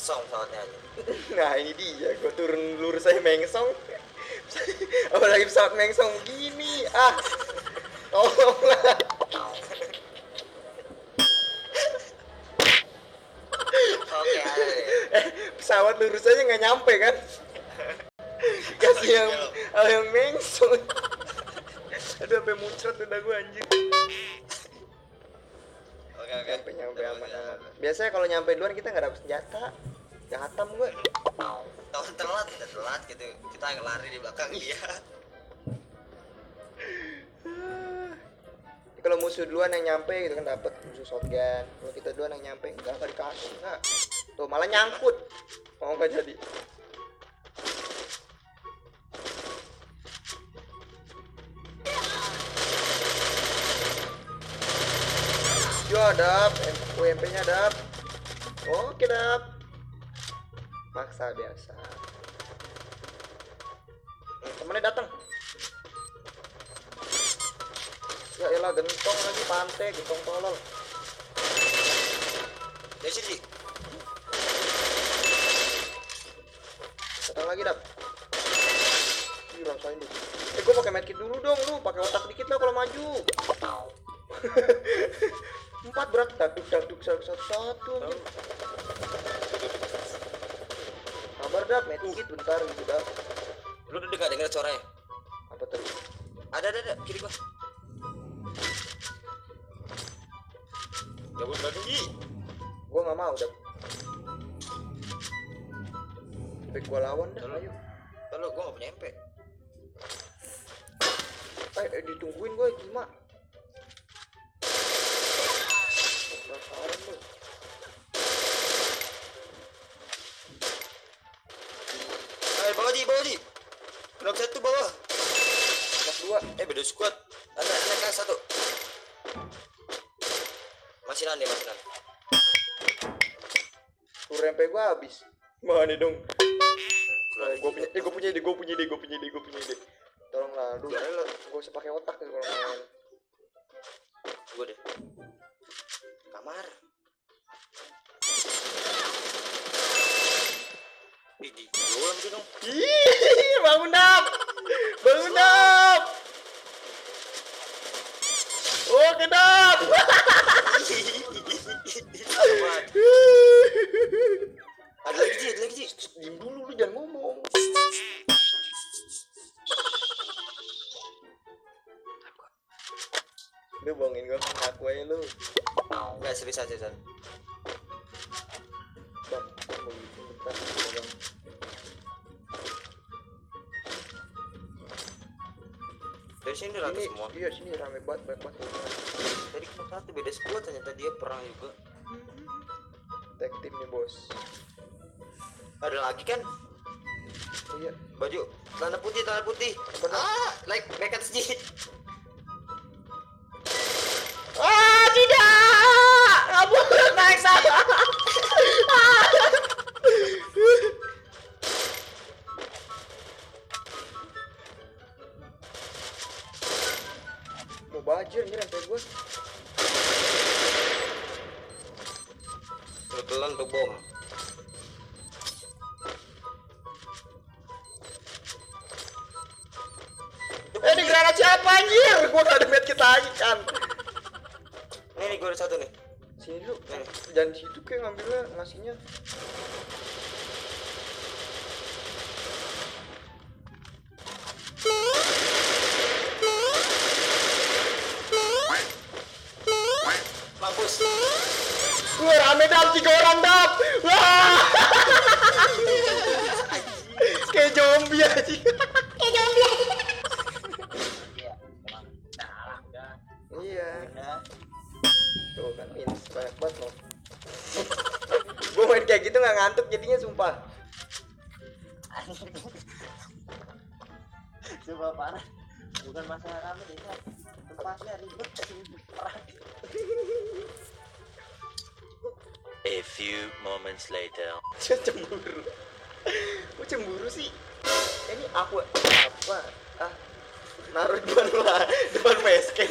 mengsong pesawatnya aja. Nah ini dia, gue turun lurus saya mengsong. Apalagi pesawat mengsong gini. Tolonglah. Oke, ada deh. Pesawat lurus aja nggak nyampe kan? Kasih yang mengsong. Aduh, sampai muncrat udah gue anjir. Oke. Nyampe aman. Biasanya kalau nyampe duluan kita nggak dapet senjata. Yang hatam gue. Tahu kita telat gitu. Kita lari di belakang dia. Kalau musuh duluan yang nyampe gitu kan dapet musuh shotgun. Kalau kita duluan yang nyampe enggak dikasih, enggak. Tuh malah nyangkut. Mau nggak jadi. Yo, dap, UMP-nya dap. Oke, dap. Maksa biasa. Temennya datang. Ya elah, gentong lagi, pantai, gentong tolol. Dari sini. Datang lagi, dap. Ih, rasain deh. Gue pakai medkit dulu dong, lu pakai otak dikit lah kalau maju. 4 berat, daduk satu. Sabar dap, medkit bentar gitu dap. Lu udah gak denger suaranya? Apa tadi? Ada kiri gua. Gabut lagi. Gua nggak mau dap. Baik gua lawan dah, ayo. Kalau gua nggak punya MP. Ditungguin gue Kima. Penasaran lu. Bawa di. Knock 1 bawah. Knock 2. Beda squad. Ada kelas 1. Masinan. Tur MP gue habis. Mana dong? Gue punya ide. Tolonglah, aduh, gue usah pakai otak kalau main. Gue deh. Kamar. Di dalam tuh dong. Ih, bangun dap. Oh, kedap. Ada lagi. Diam dulu, lu jangan ngomong. Lu bohongin gue kan aku aja lu. Enggak, serius aja, San. Bang, mau gitu bentar, bang. Dari sini rata semua. Iya, sini rame banget. Tadi kita satu beda squad, ternyata dia perang juga. Tag team nih, bos. Ada lagi kan? Oh iya. Baju celana putih. Like make it sih. Tidak! Nggak boleh naik sana. Mau baju anjir sampai gue. Kebetulan tuh bom. Ini granat siapa anjir? Gue gak ada medkit lagi kan. Nih gue ada satu nih. Sini dulu. Jangan di situ kayak ngambilnya ngasihnya. Mampus. Wah, rame dap, 3 orang dap. Wah. Kayak zombie aja. Iya. Tuh kan minus banyak banget loh. Gue main kayak gitu nggak ngantuk jadinya sumpah. Coba parah. Bukan masalah rame deh, tempatnya ribet. A few moments later. Cemburu. Kok cemburu sih? Ini aku apa? Naruh depan facecam.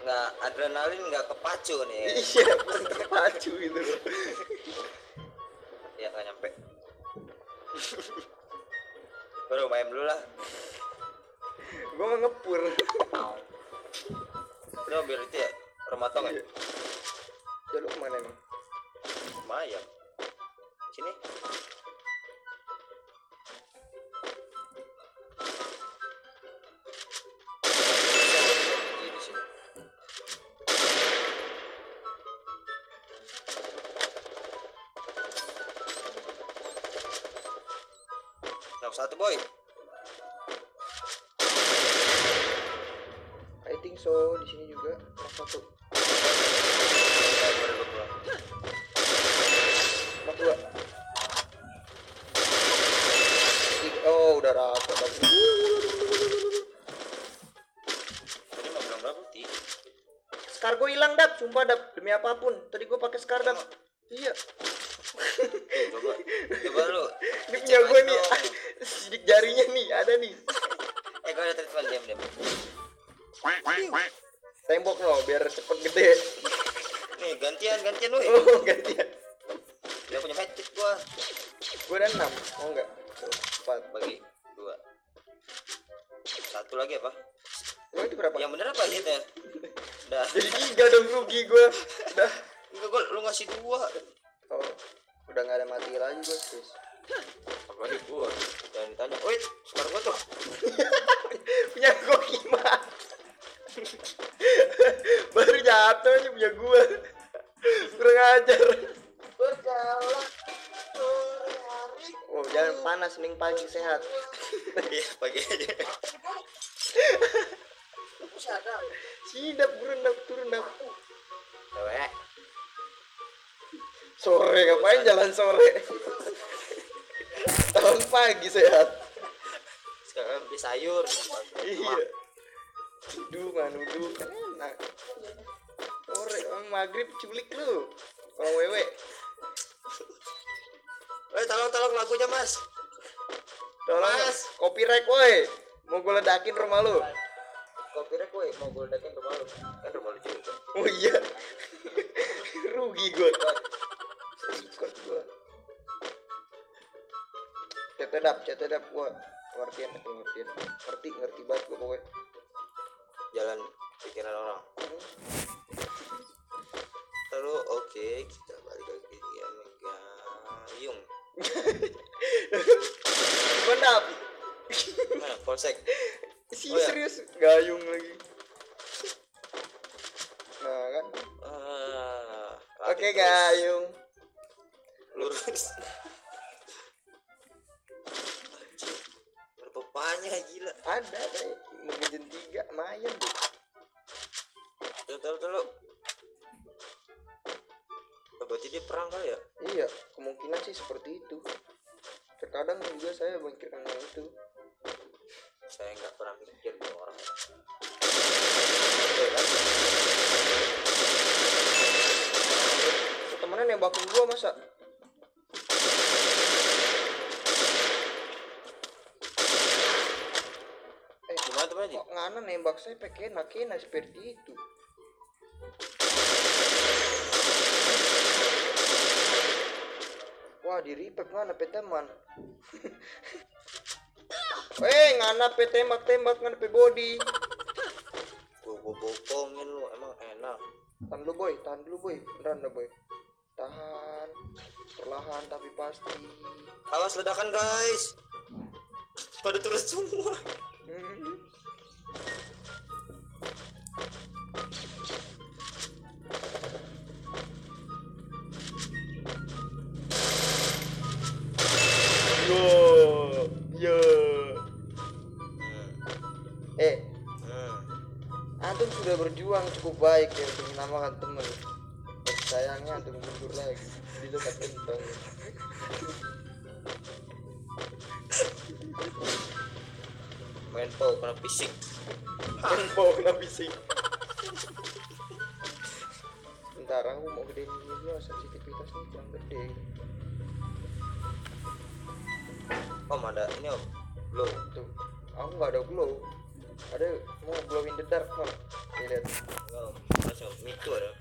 nggak adrenalin nggak kepacu nih. Iya, kurang terpacu gitu loh. Ya nggak nyampe. Baru main dulu lah. Gua mau ngepur. Udah biar itu ya rumah tong ya. Iya. Ya lu kemana emang? Lumayan. Sini. Di sini. Nomor satu boy. I think so, di sini juga nomor 1. Nomor 2. Oh, udah rata bagus. Tadi mau bilang berapa ti? Scar gue hilang dap, sumpah dap, demi apapun. Tadi gue pakai scar dap. Iya. Coba lu. Ini punya gue nih. Sidik jarinya nih, ada nih. Gue ada treatment diam. Tembok no, biar cepet gede. Nih gantian woi. Oh, gantian. Udah punya magic gua. Gue ada 6, mau enggak? 4. Bagi 2. Satu lagi apa? Gue itu berapa? Yang bener apa hitnya? Udah. Jadi 3 dong rugi gue. Udah. Enggak gua lu ngasih 2. Oh, udah nggak ada mati lagi gue, guys. Apalagi gua. Jangan ditanya. Wait, skor gua tuh. Punya gue gimana? Baru jatuh aja punya gue. Kurang ajar. Berjalan hari. Oh, jangan panas, mending pagi sehat. Iya, pagi aja. Sadar. Sidap turun dap. Cewek. Sore ngapain jalan sore? Tahun pagi sehat. Sekarang beli sayur. Iya. Duduk kan enak. Sore maghrib culik lu. Kalau wewe. Tolong lagunya, Mas. Tolong Mas. copyright woi. Mau gue ledakin rumah lu. Copyright woi, mau gue ledakin rumah lu. Kan rumah lu juga. Oh iya. Rugi gue. Ikut gue. Cetedap gue. Ngertiin. Ngerti banget gue pokoknya. Jalan pikiran orang. Terus oke, kita balik lagi dia gayung. Mantap. Mana polsek? Si Oh, ya. serius gayung lagi. Nah kan. Oke Terus. gayung. Lurus. Berpapanya gila. Ada deh. Ngejen 3 lumayan deh. Terus. Berarti dia perang kali ya? Iya, kemungkinan sih seperti itu. Terkadang juga saya memikirkan hal itu. Saya nggak pernah mikir itu orang. Temennya nembakin gua masa? Gimana temennya? Kok ngana nembak saya pakai kena seperti itu? Wah, di repack ngana pe teman. Ngana pe tembak ngana pe body. Gue bokongin lu, emang enak. Tahan dulu boy. Beneran dah boy. Tahan. Perlahan tapi pasti. Awas ledakan guys. Pada turun semua. Yo. Antum sudah berjuang cukup baik ya untuk menamakan teman. Tapi sayangnya antum mundur lagi di dekat kentong. Main pau kena pisik. Bawa kena bising. Bentar, aku mau gedein dulu, sensitivitasnya kurang gede. Om ada ini om. Belum. Tuh, aku nggak ada glow. Ada mau glow in the dark, Mon. lihat. Oh, masuk itu ada.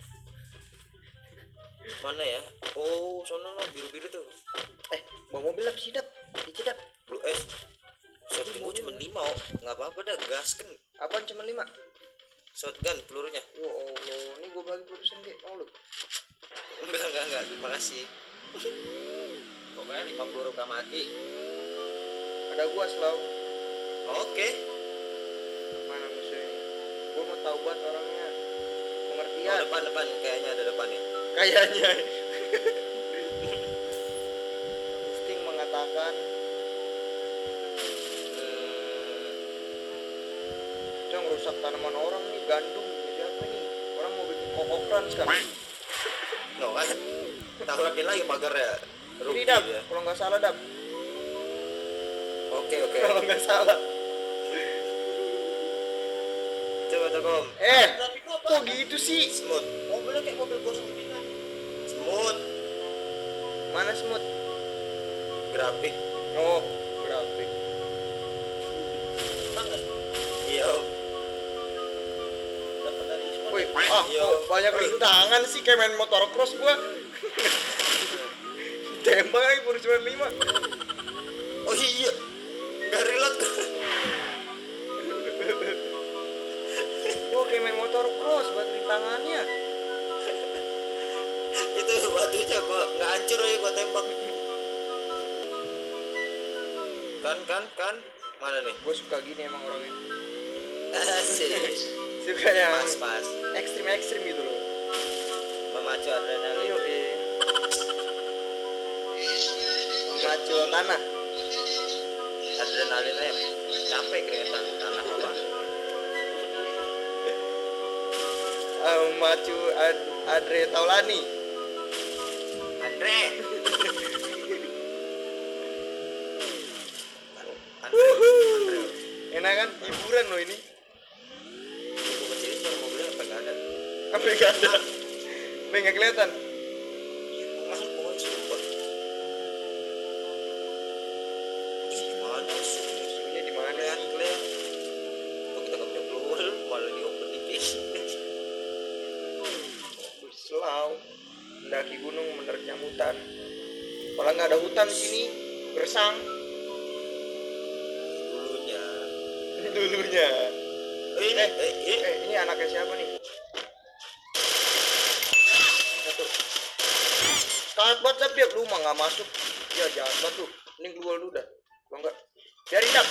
Mana ya? Oh, sono no biru-biru tuh. Bawa mobil apa sih, Dap? Dicedap. Blue S. Shotgun gua cuma 5, oh. Enggak apa-apa dah, gaskan. Apaan cuma 5? Shotgun pelurunya. Ya Allah, ini gua bagi urusan kayak mau lu. Enggak, makasih. Pokoknya 50 rupiah mati. Ada gua selalu. Oke. Mana musuhnya? Gua mau tahu banget orangnya. Oh, Pengertian. depan kayaknya ada depannya. Kayaknya. Insting mengatakan Cong rusak tanaman orang nih, gandum. Siapa nih? Orang mau bikin kokokran sekarang. No kan? Tabrakin lagi pagarnya. Ini Dap, kalau nggak salah Dap. Oke. Kalau nggak salah. Coba Kom. Kok gitu sih? Smooth. Mobilnya kayak mobil bos begini. Smooth. Mana semut? Grafik. Oh, grafik. Banget. Iya. Dapat dari smooth. Woi, Iya. banyak rintangan sih kayak main motor cross gua. Tembak lagi baru cuma 5. Oh iya. Gak reload. Gua kayak main motor cross buat rintangannya. Itu batunya gua nggak hancur aja gua tembak. Kan. Mana nih? Gua suka gini emang orangnya. Asik. Suka yang Pas. ekstrim gitu loh. Memacu adrenalin. Memacu tanah. Adrenalinnya capek keringetan tanah apa? Memacu Andre Taulani. Andre. Enak kan? Hiburan loh ini. Gua kecil cuma mobilnya apa nggak ada? Apa nggak ada? Apa nggak kelihatan? Masuk pokoknya super. Gimana sih? Ini di mana? Kelihatan. Kok kita nggak punya keluar malah di open di Selau. Mendaki gunung menerjang hutan. Kalau nggak ada hutan di sini, gersang. Dulunya. Ini anaknya siapa nih? Satu. Sangat banget tapi lu mah nggak masuk. Ya jahat banget tuh. Mending keluar dulu dah. Kalau nggak, biarin Dap.